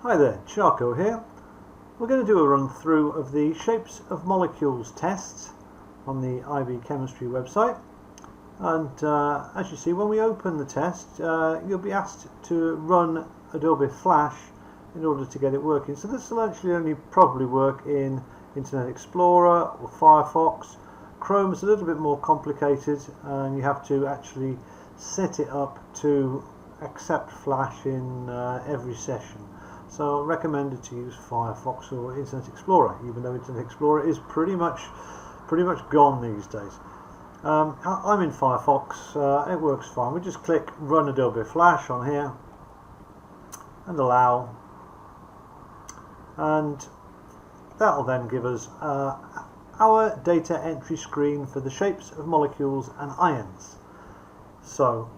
Hi there, Charco here. We're going to do a run through of the shapes of molecules tests on the IB Chemistry website, and as you see, when we open the test you'll be asked to run Adobe Flash in order to get it working. So this will actually only probably work in Internet Explorer or Firefox. Chrome is a little bit more complicated and you have to actually set it up to accept Flash in every session. So recommended to use Firefox or Internet Explorer, even though Internet Explorer is pretty much gone these days. I'm in Firefox, it works fine. We just click Run Adobe Flash on here and allow, and that will then give us our data entry screen for the shapes of molecules and ions. So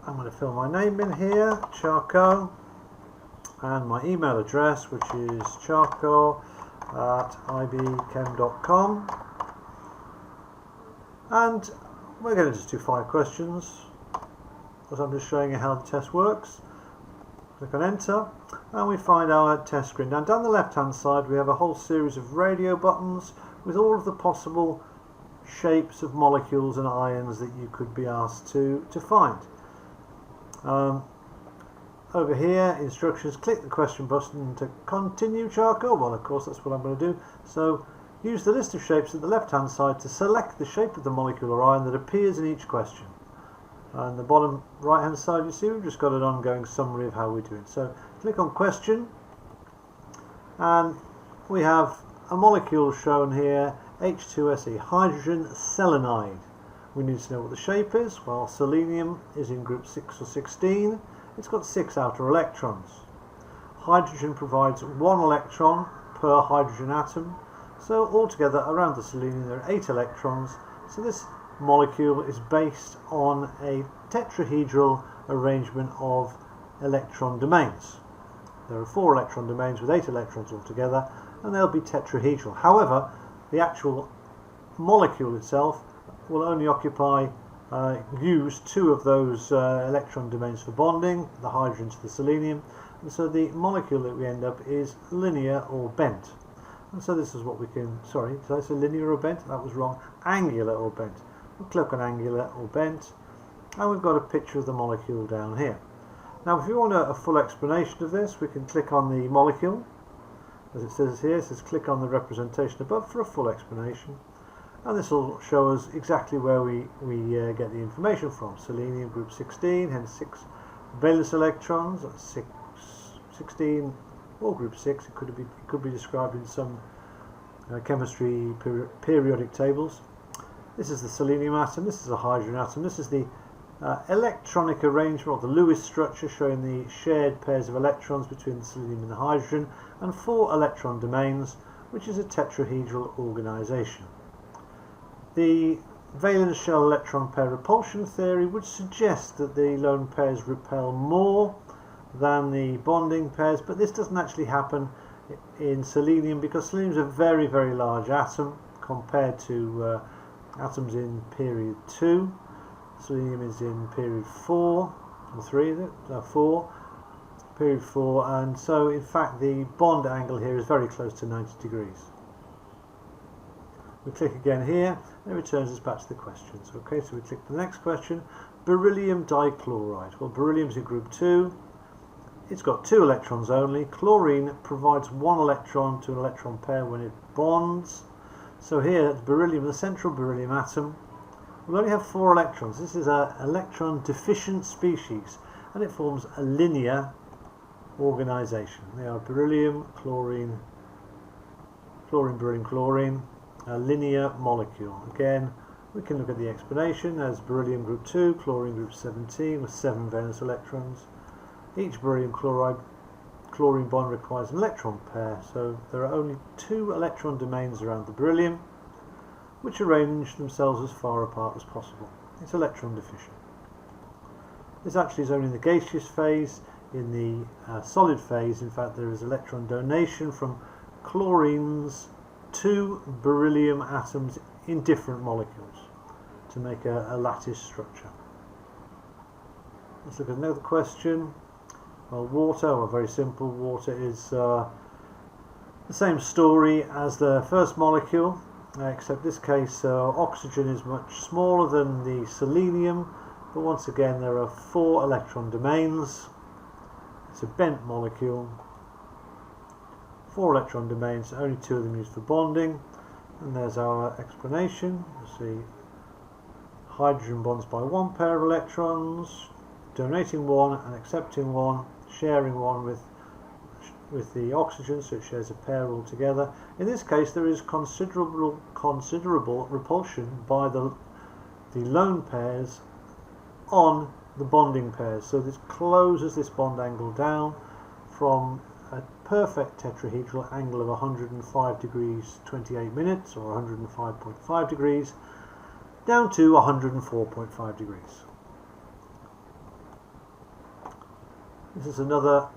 I'm going to fill my name in here, Charco, and my email address, which is charco@ibchem.com, and we're going to just do 5 questions because I'm just showing you how the test works. Click on enter and we find our test screen. Now down the left hand side we have a whole series of radio buttons with all of the possible shapes of molecules and ions that you could be asked to find. Over here, instructions, click the question button to continue, Charco. Well, of course, that's what I'm going to do. So use the list of shapes at the left hand side to select the shape of the molecule or ion that appears in each question. And the bottom right hand side, you see, we've just got an ongoing summary of how we're doing. So click on question, and we have a molecule shown here, H2SE, hydrogen selenide. We need to know what the shape is. Well, selenium is in group 6 or 16. It's got 6 outer electrons. Hydrogen provides 1 electron per hydrogen atom. So altogether around the selenium there are 8 electrons. So this molecule is based on a tetrahedral arrangement of electron domains. There are 4 electron domains with 8 electrons altogether, and they'll be tetrahedral. However, the actual molecule itself will only use 2 of those electron domains for bonding, the hydrogen to the selenium, and so the molecule that we end up is linear or bent. And so this is what we can, sorry, did I say linear or bent? That was wrong. Angular or bent. We'll click on angular or bent, and we've got a picture of the molecule down here. Now if you want a full explanation of this, we can click on the molecule. As it says here, it says click on the representation above for a full explanation. And this will show us exactly where we get the information from. Selenium group 16, hence 6 valence electrons, 16 or group 6. It could be described in some chemistry periodic tables. This is the selenium atom, this is a hydrogen atom, this is the electronic arrangement, or the Lewis structure, showing the shared pairs of electrons between the selenium and the hydrogen, and 4 electron domains, which is a tetrahedral organisation. The valence shell electron pair repulsion theory would suggest that the lone pairs repel more than the bonding pairs, but this doesn't actually happen in selenium because selenium is a very, very large atom compared to atoms in period 2. Selenium is in period 4, or 3 is it? 4. Period 4, and so in fact the bond angle here is very close to 90 degrees. We click again here and it returns us back to the questions. Okay, so we click the next question, beryllium dichloride. Well, beryllium is in group 2. It's got 2 electrons only. Chlorine provides 1 electron to an electron pair when it bonds. So here, beryllium, the central beryllium atom, will only have 4 electrons. This is an electron deficient species, and it forms a linear organisation. They are beryllium, chlorine, beryllium, chlorine, a linear molecule. Again, we can look at the explanation as beryllium group 2, chlorine group 17 with 7 valence electrons. Each beryllium chlorine bond requires an electron pair, so there are only 2 electron domains around the beryllium, which arrange themselves as far apart as possible. It's electron deficient. This actually is only in the gaseous phase. In the solid phase, in fact, there is electron donation from chlorines to beryllium atoms in different molecules to make a lattice structure. Let's look at another question. Well, water, well, very simple. Water is the same story as the first molecule, except this case oxygen is much smaller than the selenium, but once again there are 4 electron domains. It's a bent molecule, 4 electron domains, only 2 of them used for bonding, and there's our explanation. You see hydrogen bonds by 1 pair of electrons, donating 1 and accepting 1, sharing 1 with the oxygen, so it shares a pair altogether. In this case there is considerable repulsion by the lone pairs on the bonding pairs, so this closes this bond angle down from a perfect tetrahedral angle of 105 degrees 28 minutes or 105.5 degrees down to 104.5 degrees. This is another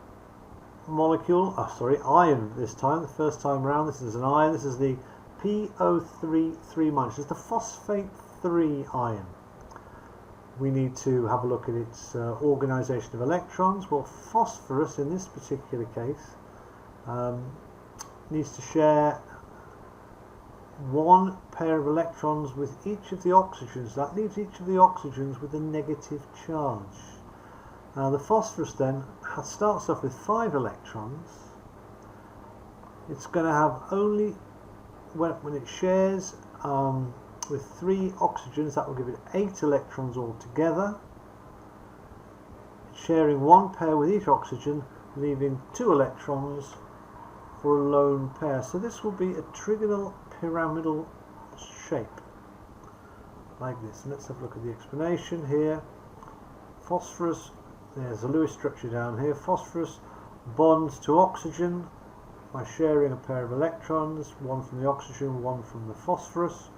molecule, ion this time. The first time round this is an ion. This is the PO3 This is the phosphate 3 ion. We need to have a look at its organisation of electrons. Well, phosphorus in this particular case needs to share 1 pair of electrons with each of the oxygens. That leaves each of the oxygens with a negative charge. Now the phosphorus then starts off with 5 electrons. It's going to have only, when it shares with 3 oxygens, that will give it 8 electrons altogether, sharing 1 pair with each oxygen, leaving 2 electrons for a lone pair. So this will be a trigonal pyramidal shape like this. And let's have a look at the explanation here. Phosphorus, there's a Lewis structure down here. Phosphorus bonds to oxygen by sharing a pair of electrons, 1 from the oxygen, 1 from the phosphorus.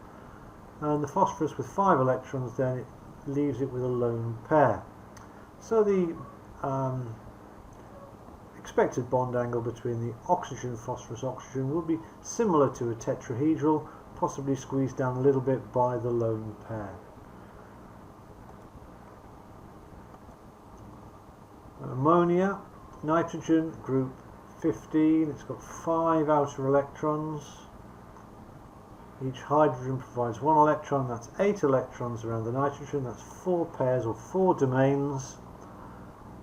And the phosphorus with 5 electrons, then it leaves it with a lone pair. So the expected bond angle between the oxygen, phosphorus, oxygen will be similar to a tetrahedral, possibly squeezed down a little bit by the lone pair. Ammonia, nitrogen, group 15, it's got 5 outer electrons. Each hydrogen provides 1 electron, that's 8 electrons around the nitrogen, that's 4 pairs or 4 domains,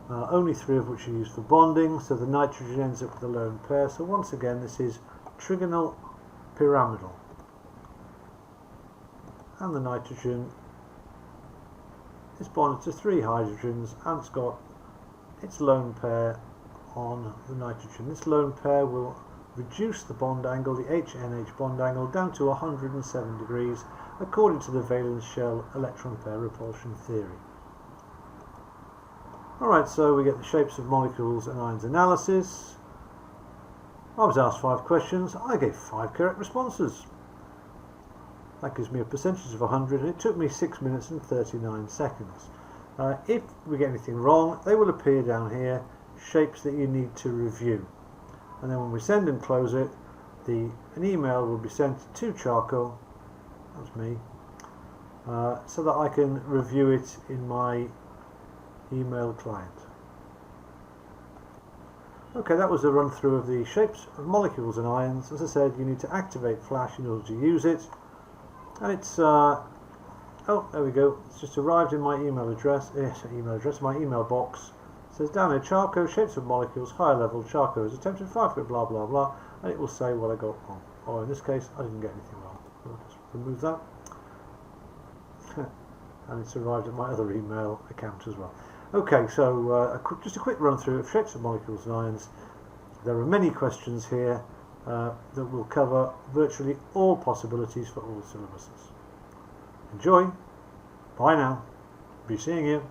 only 3 of which are used for bonding, so the nitrogen ends up with a lone pair. So once again this is trigonal pyramidal. And the nitrogen is bonded to 3 hydrogens and it's got its lone pair on the nitrogen. This lone pair will reduce the bond angle, the HNH bond angle, down to 107 degrees according to the valence shell electron pair repulsion theory. Alright, so we get the shapes of molecules and ions analysis. I was asked 5 questions, I gave 5 correct responses. That gives me a percentage of 100 and it took me 6 minutes and 39 seconds. If we get anything wrong, they will appear down here, shapes that you need to review. And then when we send and close it, an email will be sent to Charcoal, that's me, so that I can review it in my email client. Okay, that was a run through of the shapes of molecules and ions. As I said, you need to activate Flash in order to use it. And it's oh, there we go. It's just arrived in my email address. My email box. It says down here, Charcoal, shapes of molecules, higher level. Charcoal has attempted 5 foot blah blah blah, and it will say what I got wrong. Or in this case, I didn't get anything wrong. I'll just remove that. And it's arrived at my other email account as well. Okay, so just a quick run through of shapes of molecules and ions. There are many questions here that will cover virtually all possibilities for all syllabuses. Enjoy. Bye now. Be seeing you.